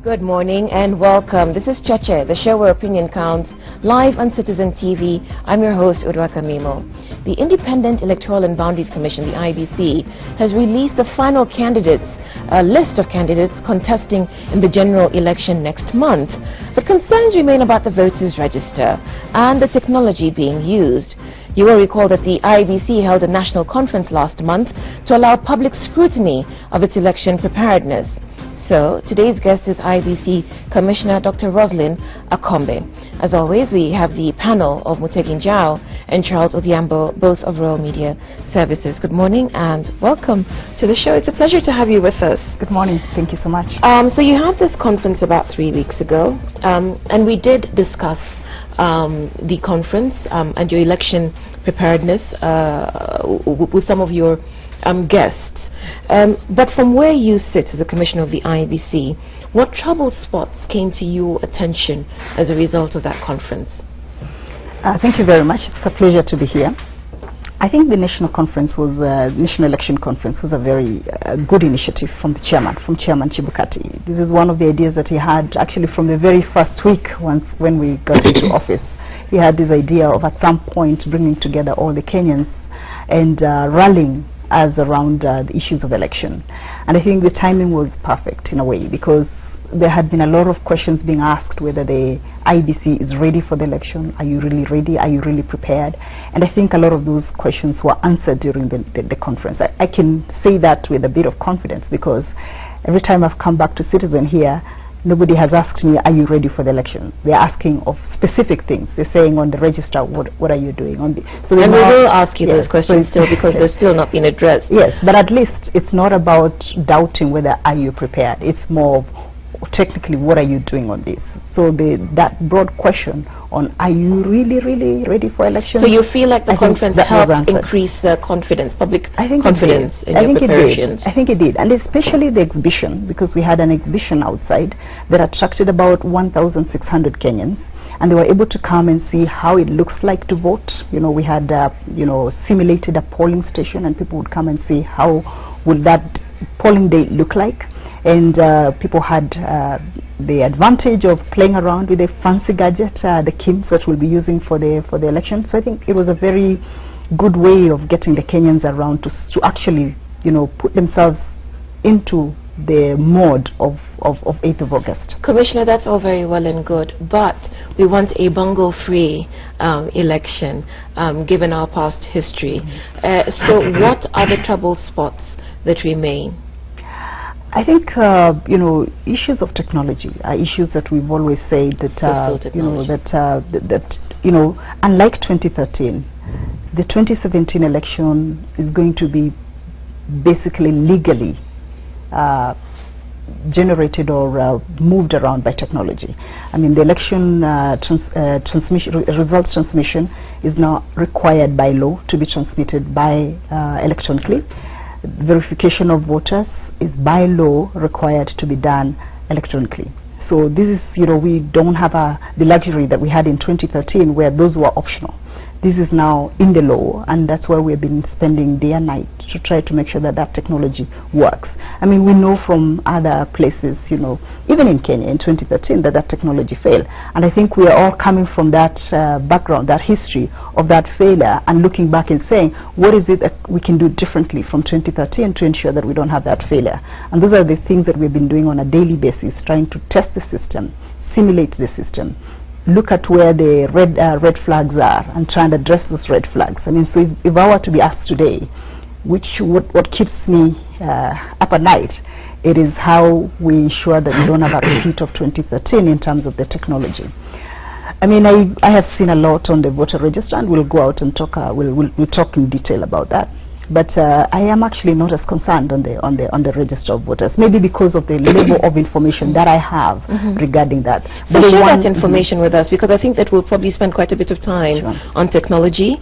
Good morning and welcome. This is Cheche, the show where opinion counts, live on Citizen TV. I'm your host, Urwaka Mimo. The Independent Electoral and Boundaries Commission, the IBC, has released the final list of candidates contesting in the general election next month. But concerns remain about the voters' register and the technology being used. You will recall that the IBC held a national conference last month to allow public scrutiny of its election preparedness. So, today's guest is IBC Commissioner Dr. Roslyn Akombe. As always, we have the panel of Mutegi Njau and Charles Odhiambo, both of Royal Media Services. Good morning and welcome to the show. It's a pleasure to have you with us. Good morning. Thank you so much. So you had this conference about 3 weeks ago, and we did discuss the conference and your election preparedness with some of your guests. But from where you sit as a commissioner of the IBC, what trouble spots came to your attention as a result of that conference? Thank you very much. It's a pleasure to be here. I think the national election conference was a very good initiative from the chairman, Chairman Chibukati. This is one of the ideas that he had actually from the very first week when we got into office. He had this idea of at some point bringing together all the Kenyans and rallying as around the issues of election. And I think the timing was perfect in a way, because there had been a lot of questions being asked whether the IBC is ready for the election. Are you really ready? Are you really prepared? And I think a lot of those questions were answered during the conference. I can say that with a bit of confidence, because every time I've come back to Citizen here, nobody has asked me, are you ready for the election? They're asking of specific things. They're saying on the register, what are you doing? And we will ask you those questions still, because they're still not being addressed. Yes, but at least it's not about doubting whether are you prepared. It's more of technically what are you doing on this. So that broad question on are you really ready for election? So you feel like the conference helped increase confidence, public confidence in your preparations? I think it did, and especially the exhibition, because we had an exhibition outside that attracted about 1,600 Kenyans, and they were able to come and see how it looks like to vote. You know, we had simulated a polling station, and people would come and see how would that polling day look like. And people had the advantage of playing around with a fancy gadget, the KIMs that we'll be using for the election. So I think it was a very good way of getting the Kenyans around to actually, put themselves into the mode of 8th of August. Commissioner, that's all very well and good, but we want a bungle-free election, given our past history. So what are the trouble spots that remain? I think issues of technology are issues that we've always said that unlike 2013, the 2017 election is going to be basically legally generated or moved around by technology. I mean, the election results transmission is now required by law to be transmitted by electronically. Verification of voters is by law required to be done electronically. So this is, we don't have the luxury that we had in 2013 where those were optional. This is now in the law, and that's why we've been spending day and night to try to make sure that that technology works. I mean, we know from other places, even in Kenya in 2013, that technology failed. And I think we are all coming from that background, that history of that failure, and looking back and saying, what is it that we can do differently from 2013 to ensure that we don't have that failure? And those are the things that we've been doing on a daily basis, trying to test the system, simulate the system, look at where the red flags are and try and address those red flags. I mean, so if I were to be asked today, what keeps me up at night, it is how we ensure that we don't have a repeat of 2013 in terms of the technology. I mean, I have seen a lot on the voter register, and we'll go out and talk. We'll talk in detail about that. But I am actually not as concerned on the register of voters, maybe because of the level of information that I have regarding that. So share that information with us, because I think that we'll probably spend quite a bit of time on technology.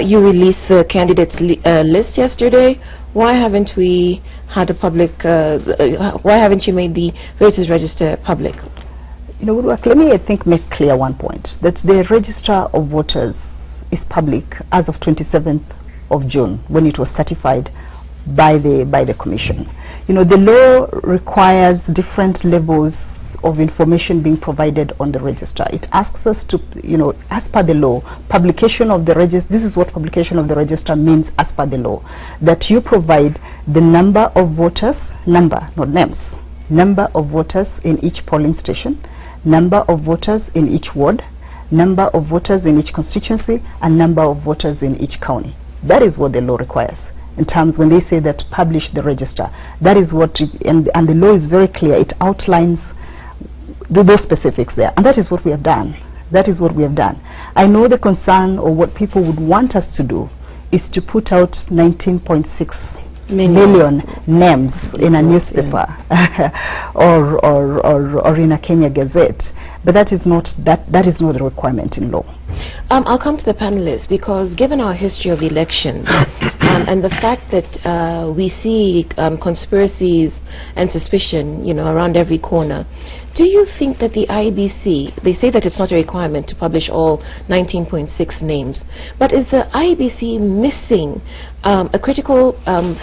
You released the candidates list yesterday. Why haven't we had a public? Why haven't you made the voters register public? Let me make clear one point, that the register of voters is public as of 27th of June, when it was certified by the commission. The law requires different levels of information being provided on the register. It asks us to, as per the law, publication of the register. This is what publication of the register means as per the law, that you provide the number of voters, not names, number of voters in each polling station, number of voters in each ward, number of voters in each constituency, and number of voters in each county. That is what the law requires. In terms when they say that publish the register, that is what, and the law is very clear. It outlines those specifics there, and that is what we have done. That is what we have done. I know the concern, or what people would want us to do, is to put out 19.6 million names in a newspaper or in a Kenya Gazette. But that is not a requirement in law. I'll come to the panelists, because given our history of elections and the fact that we see conspiracies and suspicion, around every corner, do you think that the IBC, they say that it's not a requirement to publish all 19.6 names, but is the IBC missing a critical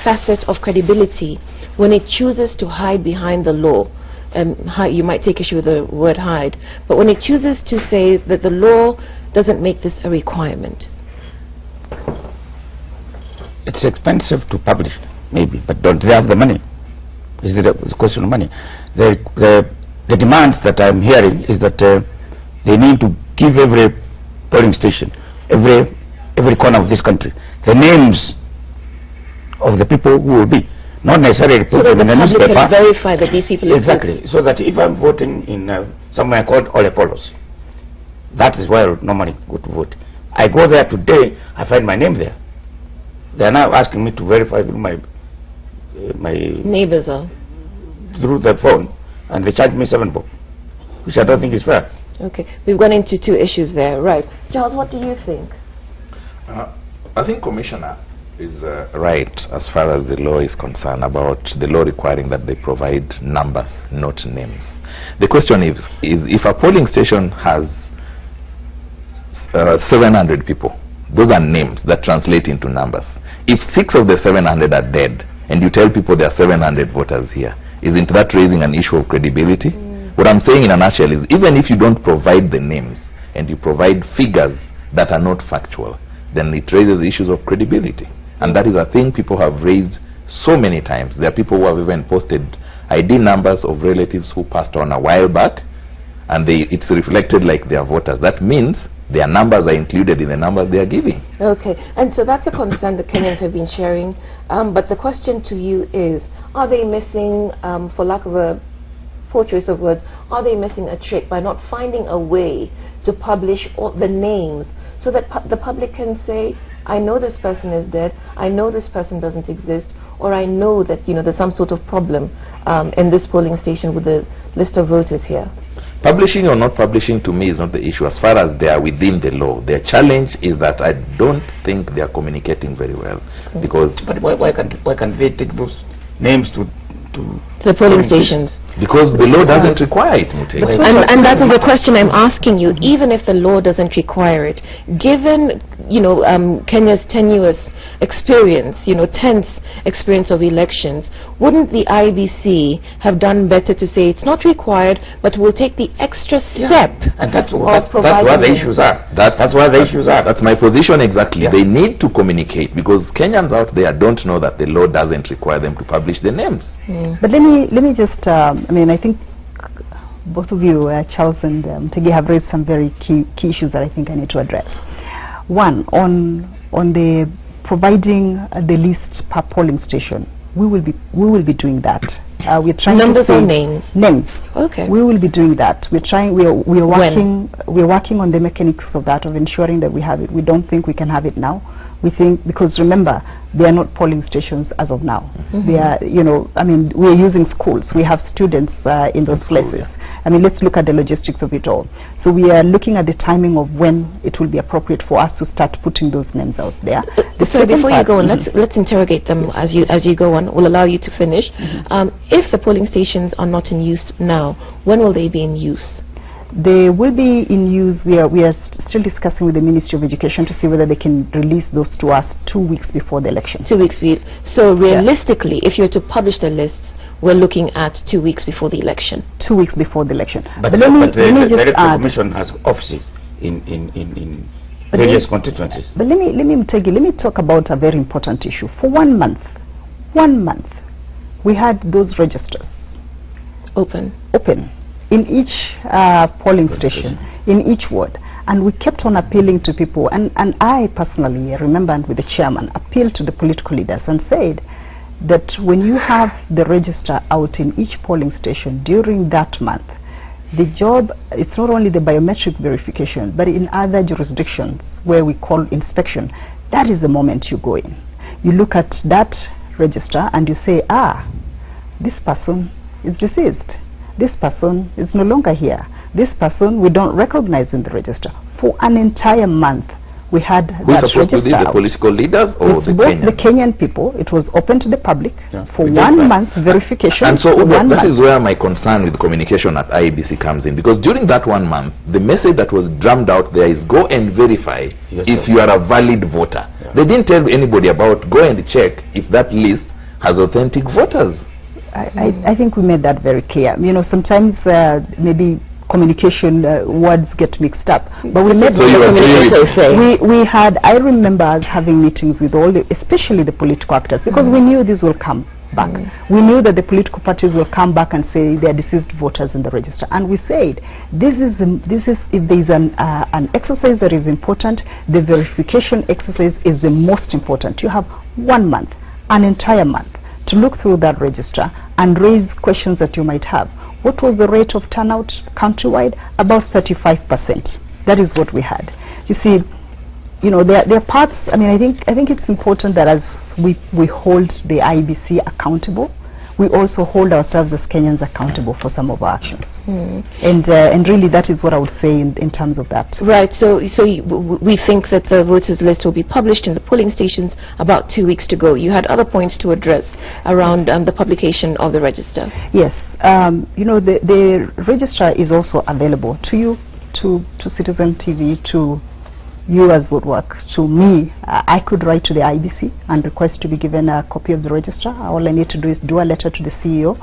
facet of credibility when it chooses to hide behind the law? You might take issue with the word hide, but when it chooses to say that the law doesn't make this a requirement. It's expensive to publish, maybe, but don't they have the money? Is it a question of money? The demands that I'm hearing is that they need to give every polling station, every corner of this country, the names of the people who will be. Not necessarily put so them in a newspaper. Can verify that these people exactly. So that if I'm voting in somewhere called Olepolos, that is where I normally go to vote. I go there today, I find my name there. They are now asking me to verify through my neighbors through the phone, and they charge me 7 bob, which I don't think is fair. Okay, we've gone into 2 issues there, right? Charles, what do you think? I think Commissioner is right as far as the law is concerned, about the law requiring that they provide numbers, not names. The question is if a polling station has 700 people, those are names that translate into numbers. If 6 of the 700 are dead and you tell people there are 700 voters here, isn't that raising an issue of credibility? What I'm saying in a nutshell is, even if you don't provide the names and you provide figures that are not factual, then it raises issues of credibility. And that is a thing people have raised so many times. There are people who have even posted ID numbers of relatives who passed on a while back, and it's reflected like they are voters. That means their numbers are included in the numbers they are giving. Okay, and so that's a concern that Kenyans have been sharing. But the question to you is, are they missing, for lack of a poor choice of words, are they missing a trick by not finding a way to publish all the names so that the public can say, I know this person is dead, I know this person doesn't exist, or I know that there's some sort of problem in this polling station with the list of voters here? Publishing or not publishing, to me, is not the issue as far as they are within the law. Their challenge is that I don't think they are communicating very well. Because but why can't they take those names to the polling stations? Because the law doesn't require it, Mute. And that is the question I'm asking you. Even if the law doesn't require it, given Kenya's tenuous experience, tense experience of elections, wouldn't the IBC have done better to say it's not required, but we'll take the extra step? And that's where the issues are. That's where the issues are. That's my position exactly. They need to communicate, because Kenyans out there don't know that the law doesn't require them to publish the names. But let me just I think both of you, Charles and Tegi, have raised some very key issues that I think I need to address. One, on the providing the list per polling station, we will be doing that. We're trying numbers to or names? Names. Okay. We will be doing that. We're working on the mechanics of that, of ensuring that we have it. We don't think we can have it now. We think, because remember, they are not polling stations as of now. They are, we are using schools. We have students in those places. Let's look at the logistics of it all. So we are looking at the timing of when it will be appropriate for us to start putting those names out there. So before you go on, let's interrogate them as you go on. We'll allow you to finish. If the polling stations are not in use now, when will they be in use? They will be in use. We are still discussing with the Ministry of Education to see whether they can release those to us 2 weeks before the election. 2 weeks. So realistically, if you were to publish the lists, we're looking at 2 weeks before the election. 2 weeks before the election. But let me the just Electoral add, Commission has offices in various constituencies. But let me talk about a very important issue. For 1 month, we had those registers open in each polling station, in each ward, and we kept on appealing to people, and I personally remember with the chairman appealed to the political leaders and said that when you have the register out in each polling station during that month, the job, it's not only the biometric verification, but in other jurisdictions where we call inspection, that is the moment you go in. You look at that register and you say, this person is deceased. This person is no longer here. This person we don't recognize in the register. For an entire month, we had that register. Who's supposed to be the political leaders or it's the both Kenyans? The Kenyan people. It was open to the public for We 1 month verification. And so that is where my concern with communication at IEBC comes in, because during that 1 month, the message that was drummed out there is go and verify if you are a valid voter. They didn't tell anybody about go and check if that list has authentic voters. I think we made that very clear. You know, sometimes maybe communication words get mixed up, but we made we had. I remember us having meetings with all the, especially the political actors, because we knew this will come back. We knew that the political parties will come back and say there are deceased voters in the register, and we said this is if there is an exercise that is important, the verification exercise is the most important. You have 1 month, an entire month, to look through that register and raise questions that you might have. What was the rate of turnout countrywide? About 35%. That is what we had. You see, you know, there are parts. I mean, I think it's important that as we hold the IEBC accountable, we also hold ourselves as Kenyans accountable for some of our actions. And really, that is what I would say in terms of that. Right. So we think that the voters list will be published in the polling stations about 2 weeks to go. You had other points to address around the publication of the register. Yes. You know, the register is also available to you, to Citizen TV, to you as Woodwork, to me. I could write to the IBC and request to be given a copy of the register. All I need to do is do a letter to the CEO,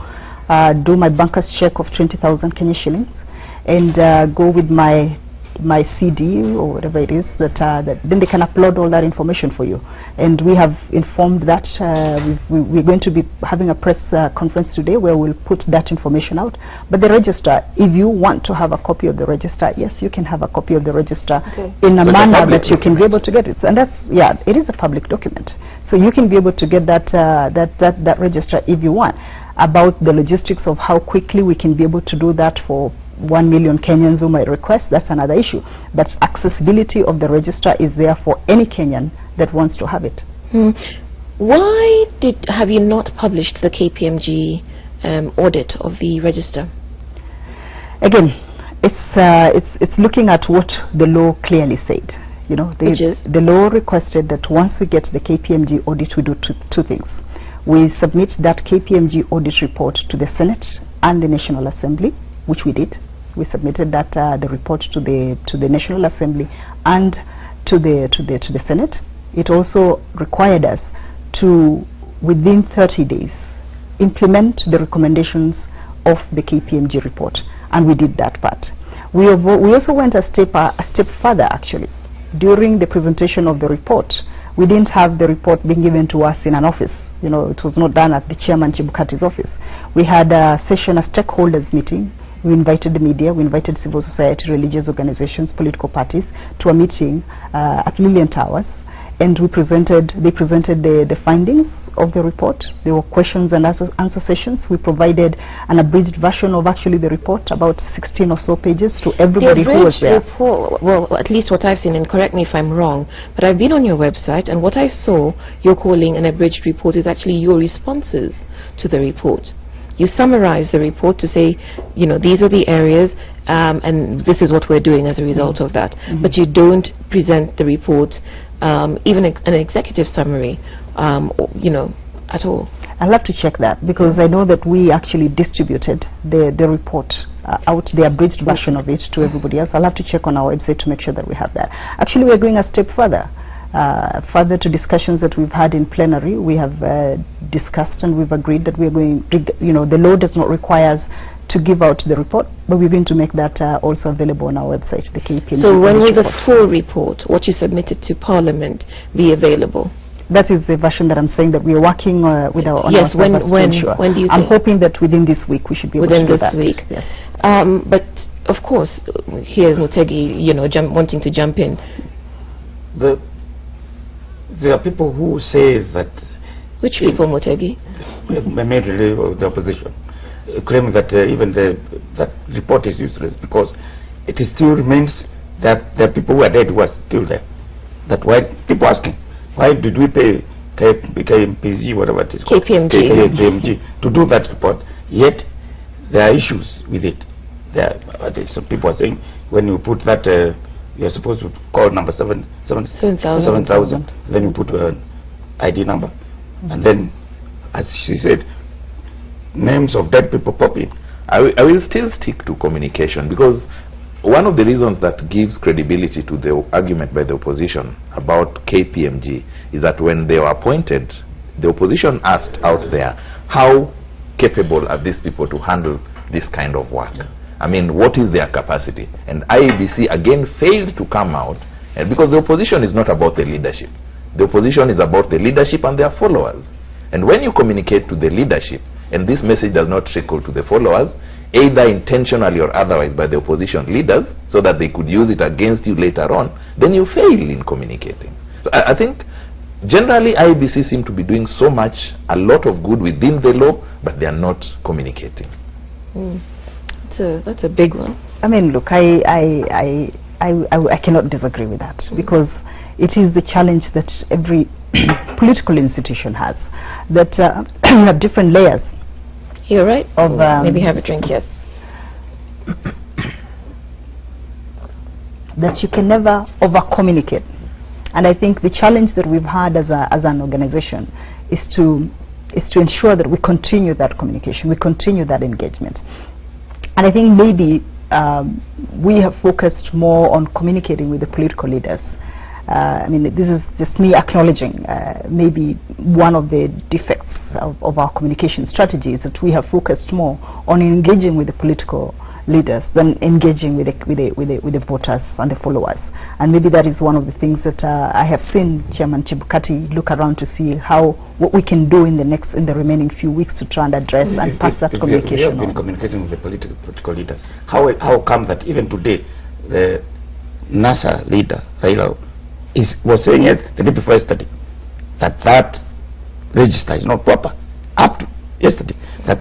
do my banker's check of 20,000 Kenya shillings, and go with my CD or whatever it is, that then they can upload all that information for you. And we have informed that we're going to be having a press conference today where we'll put that information out. But the register, if you want to have a copy of the register, yes, you can have a copy of the register in a manner that you can be able to get it. And that's, yeah, it is a public document. So you can be able to get that register if you want. About the logistics of how quickly we can be able to do that for 1 million Kenyans who might request, that's another issue. But accessibility of the register is there for any Kenyan that wants to have it. Why have you not published the KPMG audit of the register? Again, it's looking at what the law clearly said. You know, the law requested that once we get the KPMG audit, we do two things. We submit that KPMG audit report to the Senate and the National Assembly, which we did. We submitted that the report to the National Assembly and to the Senate. It also required us to, within 30 days, implement the recommendations of the KPMG report, and we did that part. We also went a step further, actually. During the presentation of the report, we didn't have the report being given to us in an office. You know, it was not done at the Chairman Chibukati's office. We had a session, a stakeholders meeting. We invited the media, we invited civil society, religious organizations, political parties to a meeting at Lillian Towers, and they presented the findings of the report. There were questions and answer sessions. We provided an abridged version of actually the report, about 16 or so pages, to everybody who was there. Report, well, at least what I've seen, and correct me if I'm wrong, but I've been on your website, and what I saw you're calling an abridged report is actually your responses to the report. You summarize the report to say, you know, these are the areas, and this is what we're doing as a result of that. But you don't present the report, even an executive summary, you know, at all. I'll have to check that, because I know that we actually distributed the report out, the abridged version of it, to everybody else. I'll have to check on our website to make sure that we have that. Actually, we're going a step further. Further to discussions that we've had in plenary, we have discussed and we've agreed that we are going, the law does not require us to give out the report, but we're going to make that also available on our website, the KPMG. So when will the full report, what you submitted to Parliament, be available? That is the version that I'm saying that we are working with our yes, when do you I'm hoping that within this week we should be able to do that. Within this week. Yes. But of course, here's Mutegi, wanting to jump in. There are people who say that... Which people, Mutegi? Mainly the opposition, claim that even that report is useless because it still remains that the people who are dead were still there. That why people asking, why did we pay KPMG, whatever it is called, KPMG to do that report, yet there are issues with it. Some people are saying when you put that you're supposed to call number 7,000, then you put an ID number, and then, as she said, names of dead people pop in. I will still stick to communication, because one of the reasons that gives credibility to the argument by the opposition about KPMG is that when they were appointed, the opposition asked out there, how capable are these people to handle this kind of work? I mean, what is their capacity? And IEBC again failed to come out, and because the opposition is not about the leadership. The opposition is about the leadership and their followers. And when you communicate to the leadership, and this message does not trickle to the followers, either intentionally or otherwise by the opposition leaders, so that they could use it against you later on, then you fail in communicating. So I think generally IEBC seem to be doing so much, a lot of good within the law, but they are not communicating. That's a big one. I mean, look, I cannot disagree with that, because it is the challenge that every political institution has, that you have different layers. You're right. Of maybe have a drink, yes. That you can never over-communicate. And I think the challenge that we've had as an organization is to ensure that we continue that communication, we continue that engagement. And I think maybe we have focused more on communicating with the political leaders. I mean, this is just me acknowledging maybe one of the defects of our communication strategy is that we have focused more on engaging with the political leaders than engaging with the voters and the followers. And maybe that is one of the things that I have seen Chairman Chebukati look around to see what we can do in the remaining few weeks to try and address and pass that communication. We have been communicating with the political leaders. How come that even today the NASA leader Raila was saying it the day before yesterday that register is not proper up to yesterday, that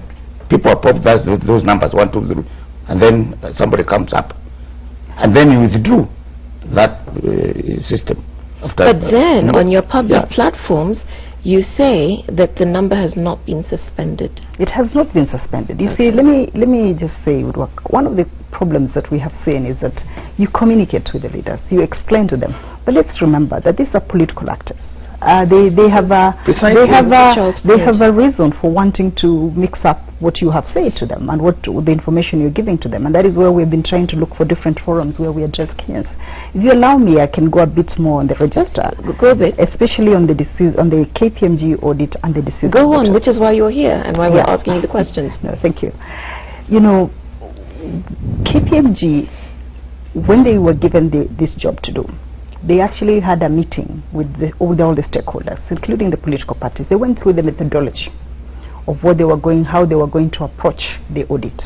people are popped those numbers 1, 2, 3, and then somebody comes up and then you withdrew that system. But then on your public platforms you say that the number has not been suspended. It has not been suspended. You see, let me just say, one of the problems that we have seen is that you communicate with the leaders, you explain to them, but let's remember that these are political actors. They have a reason for wanting to mix up what you have said to them and what the information you're giving to them, and that is where we've been trying to look for different forums where we address Kenyans. If you allow me, I can go a bit more on the register, especially on the KPMG audit and the deceased. Go on, which is why you're here and why we're asking you the questions. No, thank you. You know, KPMG, when they were given this job to do, they actually had a meeting with all the stakeholders, including the political parties. They went through the methodology of how they were going to approach the audit.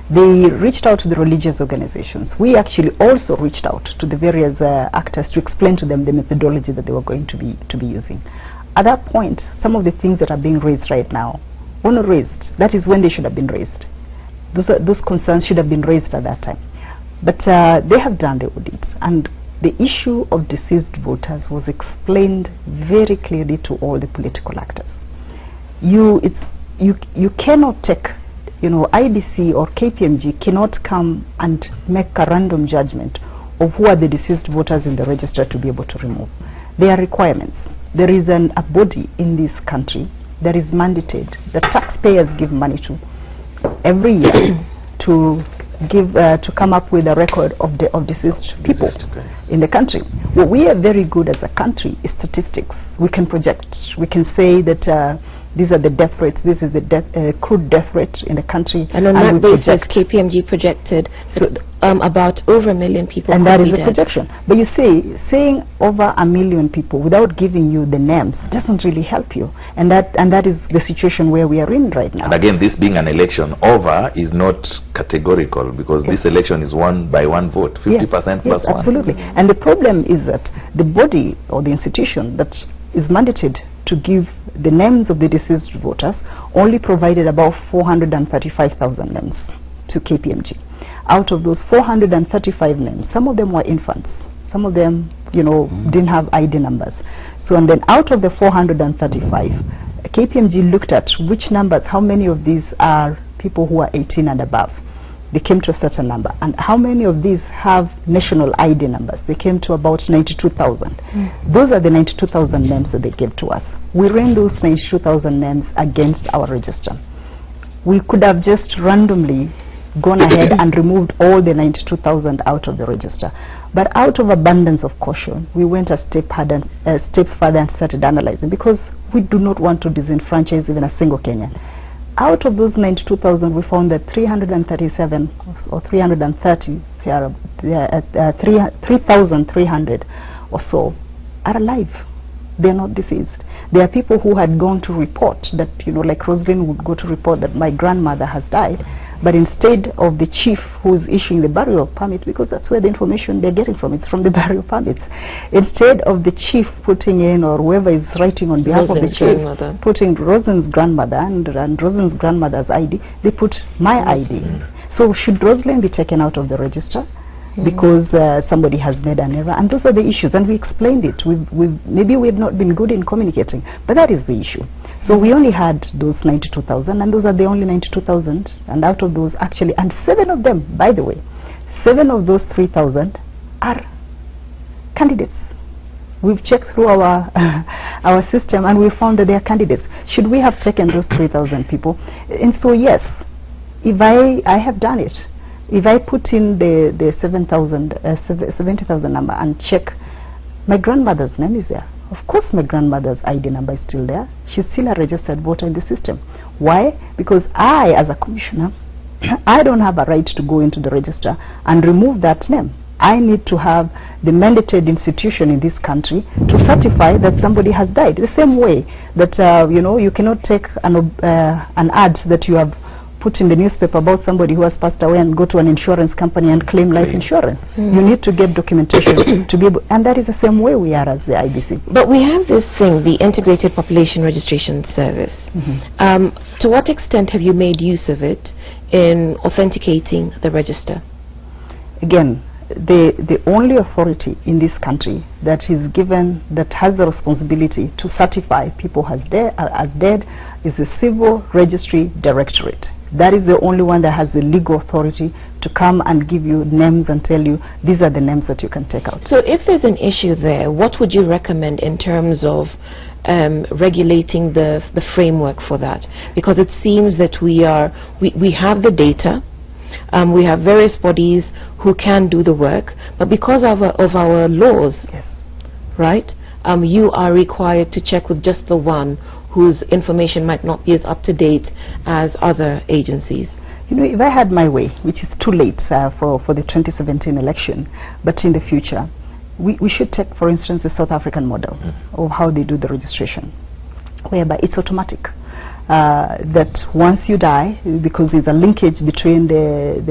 They reached out to the religious organizations. We actually also reached out to the various actors to explain to them the methodology that they were going to be using. At that point, some of the things that are being raised right now were not raised. That is when they should have been raised. Those concerns should have been raised at that time. But they have done the audits, and the issue of deceased voters was explained very clearly to all the political actors. You cannot take, IBC or KPMG cannot come and make a random judgment of who are the deceased voters in the register to be able to remove. There are requirements. There is a body in this country that is mandated, that taxpayers give money to every year to come up with a record of deceased people in the country. What we are very good as a country is statistics. We can project. We can say that these are the death rates. This is the crude death rate in the country. And on that basis, KPMG projected about over 1 million people. And that is a projection. But you see, saying over 1 million people without giving you the names doesn't really help you. And that is the situation where we are in right now. And again, this being an election, over is not categorical, because this election is won by one vote, 50% plus one. Absolutely. And the problem is that the body or the institution that is mandated to give the names of the deceased voters only provided about 435,000 names to KPMG. Out of those 435 names, some of them were infants, some of them, you know, didn't have ID numbers. So, and then out of the 435, KPMG looked at which numbers, how many of these are people who are 18 and above. They came to a certain number. And how many of these have national ID numbers? They came to about 92,000. Those are the 92,000 names that they gave to us. We ran those 92,000 names against our register. We could have just randomly gone ahead and removed all the 92,000 out of the register. But out of abundance of caution, we went a step further and started analyzing, because we do not want to disenfranchise even a single Kenyan. Out of those 92,000, we found that 337 or 330, 3,300 or so are alive. They're not deceased. There are people who had gone to report that, you know, like Rosalyn would go to report that my grandmother has died, but instead of the chief who's issuing the burial permit, because that's where the information they're getting from, it's from the burial permits, instead of the chief putting in, or whoever is writing on behalf of the chief, putting Rosalyn's grandmother and Rosalyn's grandmother's ID, they put my ID. So should Rosalyn be taken out of the register because somebody has made an error? And those are the issues, and we explained it. Maybe we have not been good in communicating, but that is the issue. So we only had those 92,000, and those are the only 92,000. And out of those, actually, and 7 of them, by the way, 7 of those 3,000 are candidates. We've checked through our our system, and we found that they are candidates. Should we have taken those 3,000 people? And so yes, if I have done it. If I put in the 70,000 number and check, my grandmother's name is there. Of course my grandmother's ID number is still there. She's still a registered voter in the system. Why? Because I, as a commissioner, I don't have a right to go into the register and remove that name. I need to have the mandated institution in this country to certify that somebody has died. The same way that, you know, you cannot take an ad that you have put in the newspaper about somebody who has passed away and go to an insurance company and claim life insurance. You need to get documentation to be able, and that is the same way we are as the IBC. But we have this thing, the Integrated Population Registration Service. To what extent have you made use of it in authenticating the register? Again, the only authority in this country that is given, that has the responsibility to certify people as dead is the Civil Registry Directorate. That is the only one that has the legal authority to come and give you names and tell you these are the names that you can take out. So if there's an issue there, what would you recommend in terms of regulating the framework for that? Because it seems that we have the data, we have various bodies who can do the work, but because of our laws, right, you are required to check with just the one whose information might not be as up to date as other agencies. You know, if I had my way, which is too late for the 2017 election, but in the future, we should take, for instance, the South African model of how they do the registration, whereby it's automatic. That once you die, because there's a linkage between the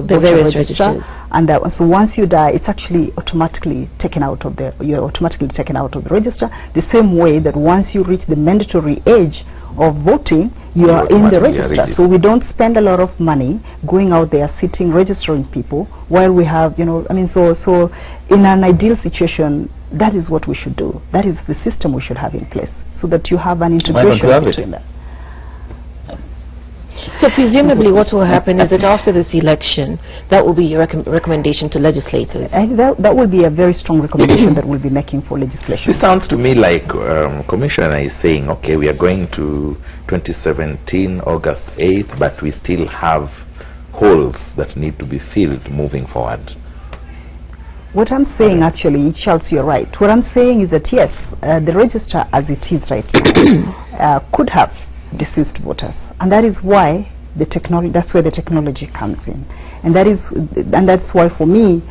various registers, and so once you die, it's actually automatically taken out of you're automatically taken out of the register. The same way that once you reach the mandatory age of voting, you are in the register. So we don't spend a lot of money going out there sitting registering people while we have, you know, I mean, so in an ideal situation, that is what we should do. That is the system we should have in place, so that you have an integration between that. So presumably what will happen is that after this election, that will be your recommendation to legislators. That will be a very strong recommendation that we'll be making for legislation. It sounds to me like Commissioner is saying, okay, we are going to 2017, August 8th, but we still have holes that need to be filled moving forward. What I'm saying actually, Charles, you're right. What I'm saying is that yes, the register as it is right now could have deceased voters, and that is why the technology. That's where the technology comes in, and that's why for me,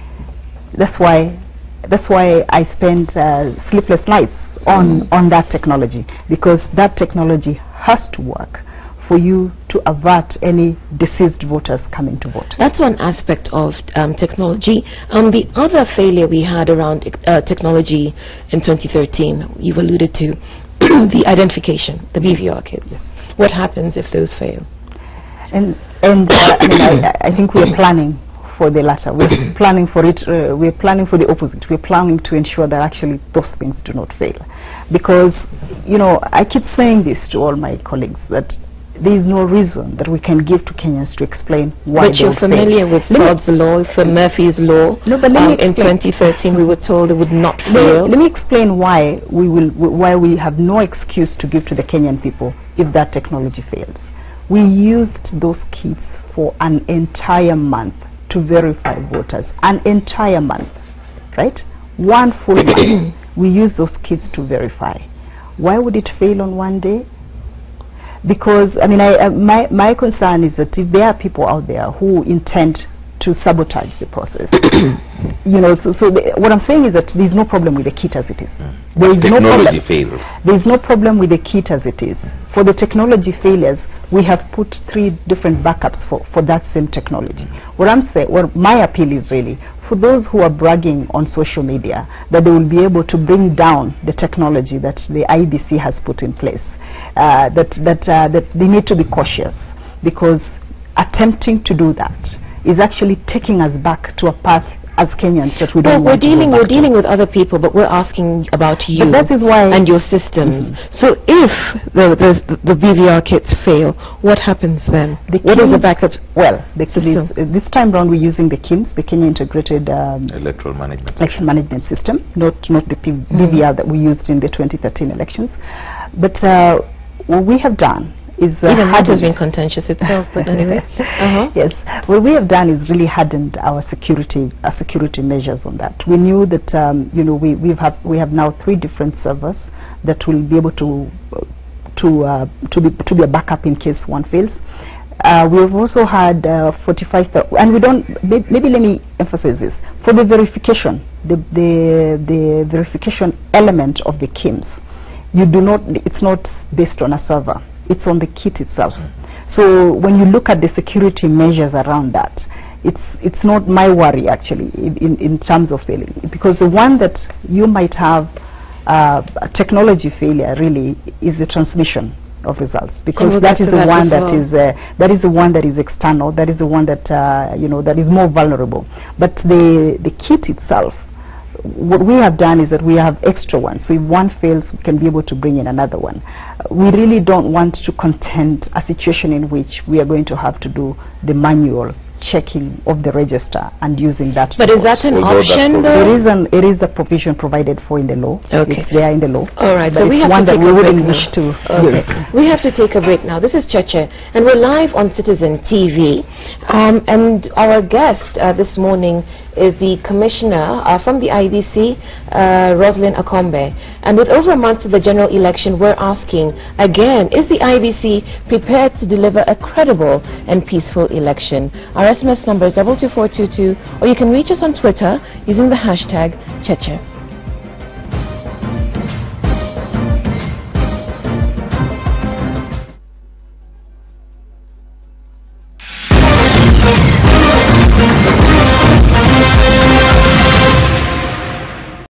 that's why I spend sleepless nights on that technology, because that technology has to work for you to avert any deceased voters coming to vote. That's one aspect of technology. The other failure we had around technology in 2013, you've alluded to, the identification, the BVR kits. Yes. What happens if those fail? And I think we are planning for the latter. We're planning for it. We're planning for the opposite. We're planning to ensure that actually those things do not fail, because I keep saying this to all my colleagues that there is no reason that we can give to Kenyans to explain why. But you're familiar with Dodd's law, for Murphy's law. No, but in 2013 we were told it would not fail. Let me explain why we have no excuse to give to the Kenyan people if that technology fails. We used those kits for an entire month to verify voters. An entire month, right? One full month. We used those kits to verify. Why would it fail on one day? Because my concern is that if there are people out there who intend to sabotage the process, what I'm saying is that there's no problem with the kit as it is. There is no problem. Fails. There is no problem with the kit as it is. For the technology failures, we have put 3 different backups for that same technology. What my appeal is really for those who are bragging on social media that they will be able to bring down the technology that the IBC has put in place. That they need to be cautious, because attempting to do that is actually taking us back to a path as Kenyans that we don't want to go back to. We're dealing with other people, but we're asking about you that is why and your systems. So if the BVR kits fail, what happens then? What are the backups? Well, this time round we're using the KIMS, the Kenya Integrated Election Management System, not the BVR that we used in the 2013 elections. But what we have done is even that has been contentious itself, but anyway. Yes, what we have done is really hardened our security measures on that. We knew that we have now 3 different servers that will be able to be a backup in case one fails. We have also had 45,000, and we don't. Maybe let me emphasize this: for the verification, the verification element of the KIMS, it's not based on a server. It's on the kit itself. So when you look at the security measures around that, it's not my worry actually in terms of failing, because the one that you might have a technology failure really is the transmission of results, because that is the one that is the one that is external, that is the one that that is more vulnerable. But the kit itself, what we have done is that we have extra ones, so if one fails we can be able to bring in another one. We really don't want to contend a situation in which we are going to have to do the manual checking of the register and using that. But is that an option though? It is a provision provided for in the law. Okay. It's there in the law. All right. So we have one to that we wouldn't wish to. Okay. We have to take a break now. This is Cheche, and we're live on Citizen TV. And our guest this morning is the commissioner from the IBC, Rosalind Akombe. And with over a month to the general election, we're asking again: is the IBC prepared to deliver a credible and peaceful election? Our SMS number is 22422, or you can reach us on Twitter using the hashtag Cheche.